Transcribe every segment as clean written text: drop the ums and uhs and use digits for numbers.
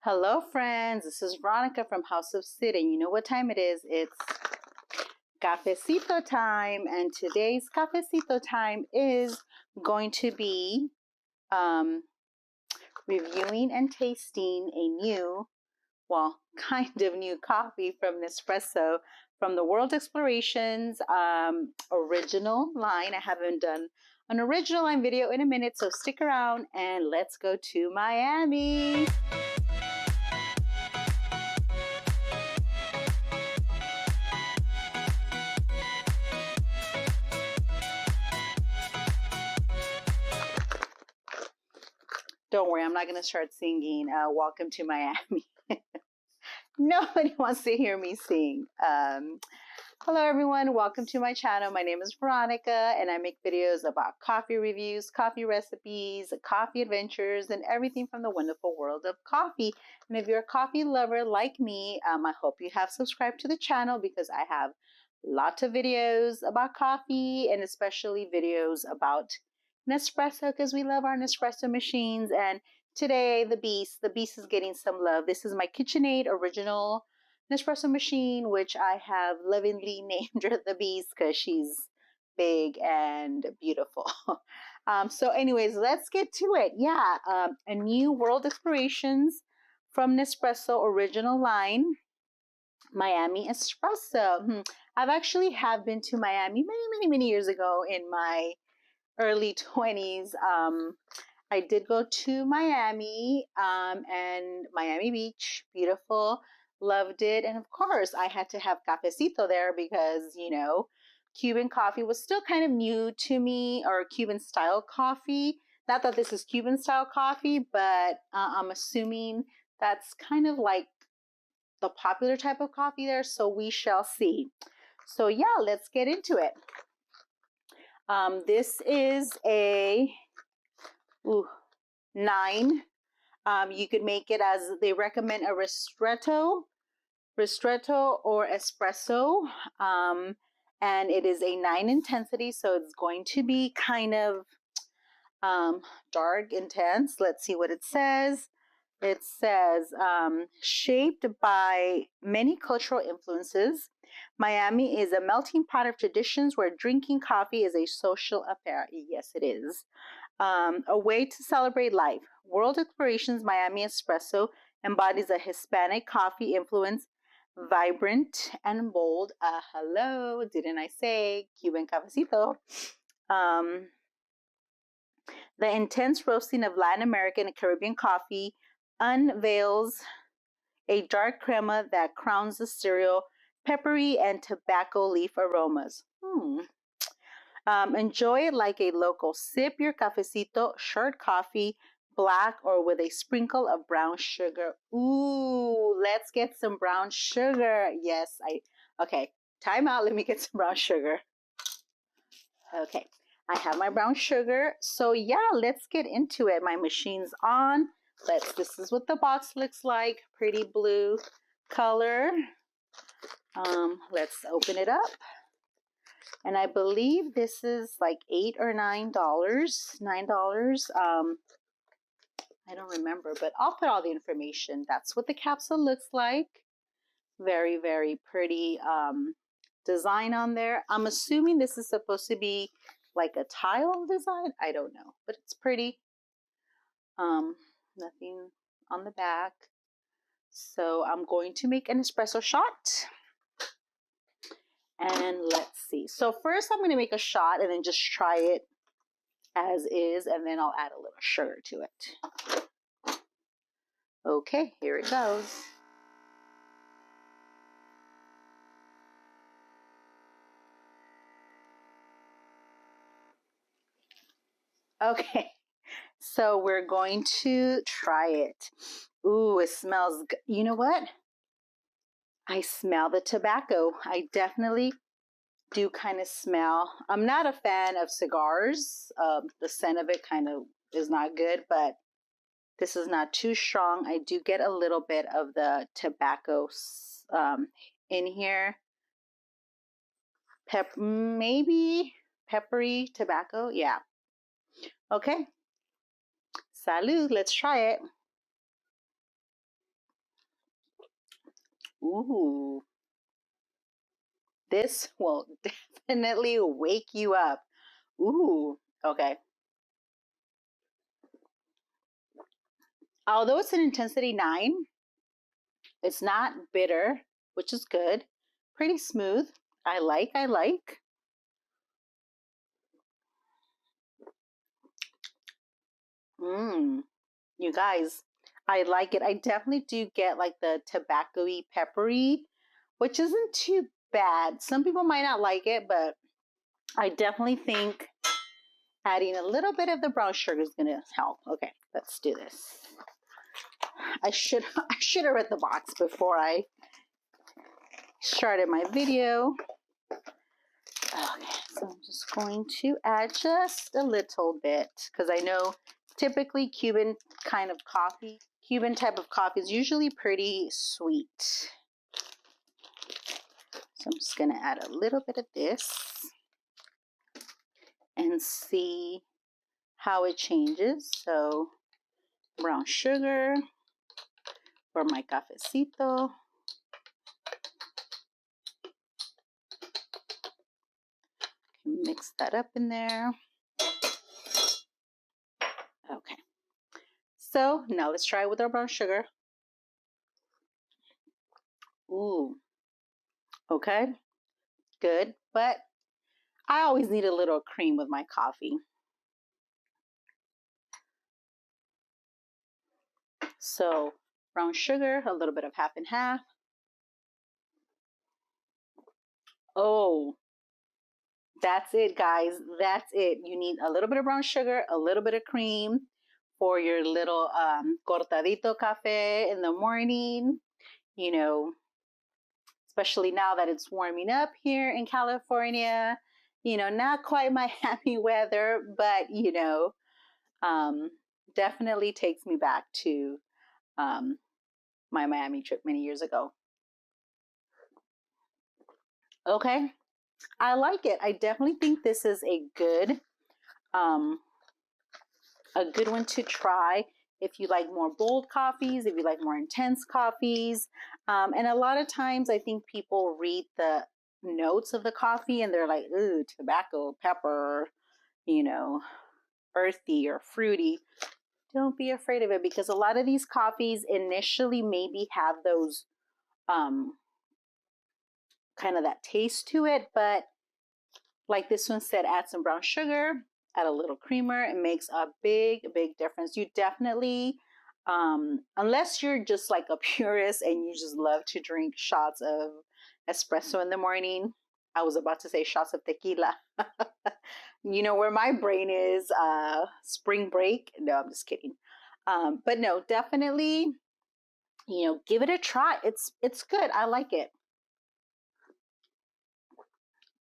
Hello, friends. This is Veronica from House of Cid, and you know what time it is? It's cafecito time, and today's cafecito time is going to be um, reviewing and tasting a new, well, kind of new coffee from Nespresso from the World Explorations original line. I haven't done an original line video in a minute, so stick around and let's go to Miami. Don't worry, I'm not going to start singing Welcome to Miami. Nobody wants to hear me sing. Hello, everyone. Welcome to my channel. My name is Veronica, and I make videos about coffee reviews, coffee recipes, coffee adventures, and everything from the wonderful world of coffee. And if you're a coffee lover like me, I hope you have subscribed to the channel because I have lots of videos about coffee and especially videos about Nespresso because we love our Nespresso machines. And today, the beast is getting some love. This is my KitchenAid original Nespresso machine, which I have lovingly named her the Beast because she's big and beautiful. So anyways, let's get to it. Yeah, a new World Explorations from Nespresso original line, Miami Espresso. I've actually have been to Miami many years ago in my early 20s. I did go to Miami and Miami Beach, beautiful, loved it. And of course, I had to have cafecito there because, you know, Cuban coffee was still kind of new to me, or Cuban style coffee. Not that this is Cuban style coffee, but I'm assuming that's kind of like the popular type of coffee there. So we shall see. So yeah, let's get into it. This is a 9. You could make it as they recommend a ristretto or espresso. And it is a 9 intensity, so it's going to be kind of dark, intense. Let's see what it says. It says, shaped by many cultural influences, Miami is a melting pot of traditions where drinking coffee is a social affair. Yes, it is. A way to celebrate life. World Explorations Miami Espresso embodies a Hispanic coffee influence, vibrant and bold. Hello, didn't I say Cuban cafecito? The intense roasting of Latin American and Caribbean coffee unveils a dark crema that crowns the cereal, peppery and tobacco leaf aromas. Enjoy it like a local. Sip your cafecito, short coffee, black or with a sprinkle of brown sugar. Ooh, let's get some brown sugar. Yes, okay, time out. Let me get some brown sugar. Okay, I have my brown sugar. So yeah, let's get into it. My machine's on. This is what the box looks like. Pretty blue color. Let's open it up. And I believe this is like $8 or $9. $9. I don't remember, but I'll put all the information. That's what the capsule looks like. Very, very pretty design on there. I'm assuming this is supposed to be like a tile design. I don't know, but it's pretty. Nothing on the back. So I'm going to make an espresso shot. And let's see. So first I'm going to make a shot and then just try it as is, and then I'll add a little sugar to it. Okay, here it goes. Okay, so we're going to try it. Ooh, it smells good. You know what? I smell the tobacco. I definitely do kind of smell. I'm not a fan of cigars. The scent of it kind of is not good, but this is not too strong. I do get a little bit of the tobacco in here. Maybe peppery tobacco. Yeah. Okay. Salud. Let's try it. Ooh, this will definitely wake you up. Ooh, okay. Although it's an intensity 9, it's not bitter, which is good. Pretty smooth. I like. Mmm, you guys, I like it. I definitely do get like the tobacco-y, peppery, which isn't too bad. Some people might not like it, but I definitely think adding a little bit of the brown sugar is gonna help. Okay, let's do this. I should have read the box before I started my video. Okay, so I'm just going to add just a little bit because I know typically Cuban type of coffee is usually pretty sweet. So I'm just gonna add a little bit of this and see how it changes. So brown sugar for my cafecito. Mix that up in there. Okay. So now let's try it with our brown sugar. Ooh. Okay. Good. But I always need a little cream with my coffee. So brown sugar, a little bit of half and half. Oh, that's it, guys. That's it. You need a little bit of brown sugar, a little bit of cream for your little cortadito cafe in the morning. You know, especially now that it's warming up here in California. You know, not quite Miami weather, but um, definitely takes me back to um, my Miami trip many years ago. Okay, I like it. I definitely think this is um, a good one to try if you like more bold coffees, if you like more intense coffees. And a lot of times I think people read the notes of the coffee and they're like, ooh, tobacco, pepper, you know, earthy or fruity. Don't be afraid of it because a lot of these coffees initially maybe have those kind of that taste to it, but like this one said, add some brown sugar, add a little creamer. It makes a big, big difference. You definitely, unless you're just like a purist and you just love to drink shots of espresso in the morning. I was about to say shots of tequila. You know where my brain is, spring break. No, I'm just kidding. But no, definitely, give it a try. It's good. I like it.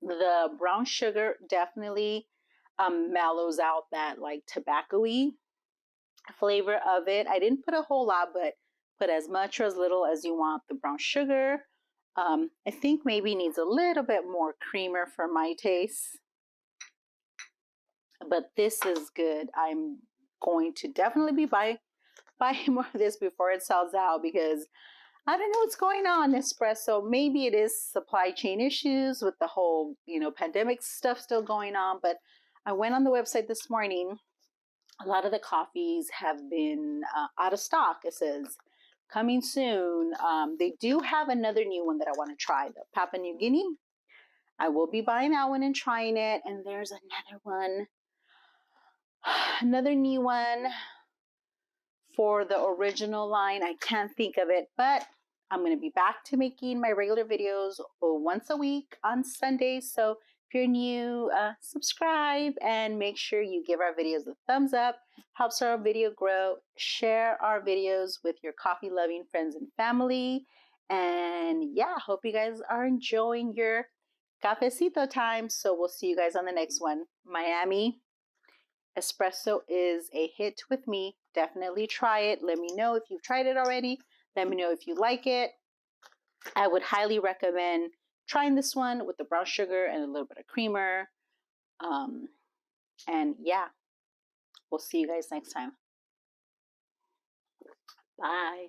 The brown sugar definitely mellows out that like tobacco-y flavor of it. I didn't put a whole lot, but put as much or as little as you want. The brown sugar, I think maybe needs a little bit more creamer for my taste, but this is good. I'm going to definitely be buying more of this before it sells out because I don't know what's going on, Nespresso. Maybe it is supply chain issues with the whole, pandemic stuff still going on. But I went on the website this morning. A lot of the coffees have been out of stock. It says coming soon. They do have another new one that I want to try, the Papua New Guinea. I will be buying that one and trying it. And there's another one, another new one for the original line. I can't think of it, but I'm going to be back to making my regular videos once a week on Sundays. So if you're new, subscribe and make sure you give our videos a thumbs up. Helps our video grow. Share our videos with your coffee loving friends and family. And yeah, hope you guys are enjoying your cafecito time. So we'll see you guys on the next one. Miami espresso is a hit with me. Definitely try it. Let me know if you've tried it already. Let me know if you like it. I would highly recommend trying this one with the brown sugar and a little bit of creamer. And yeah, we'll see you guys next time. Bye.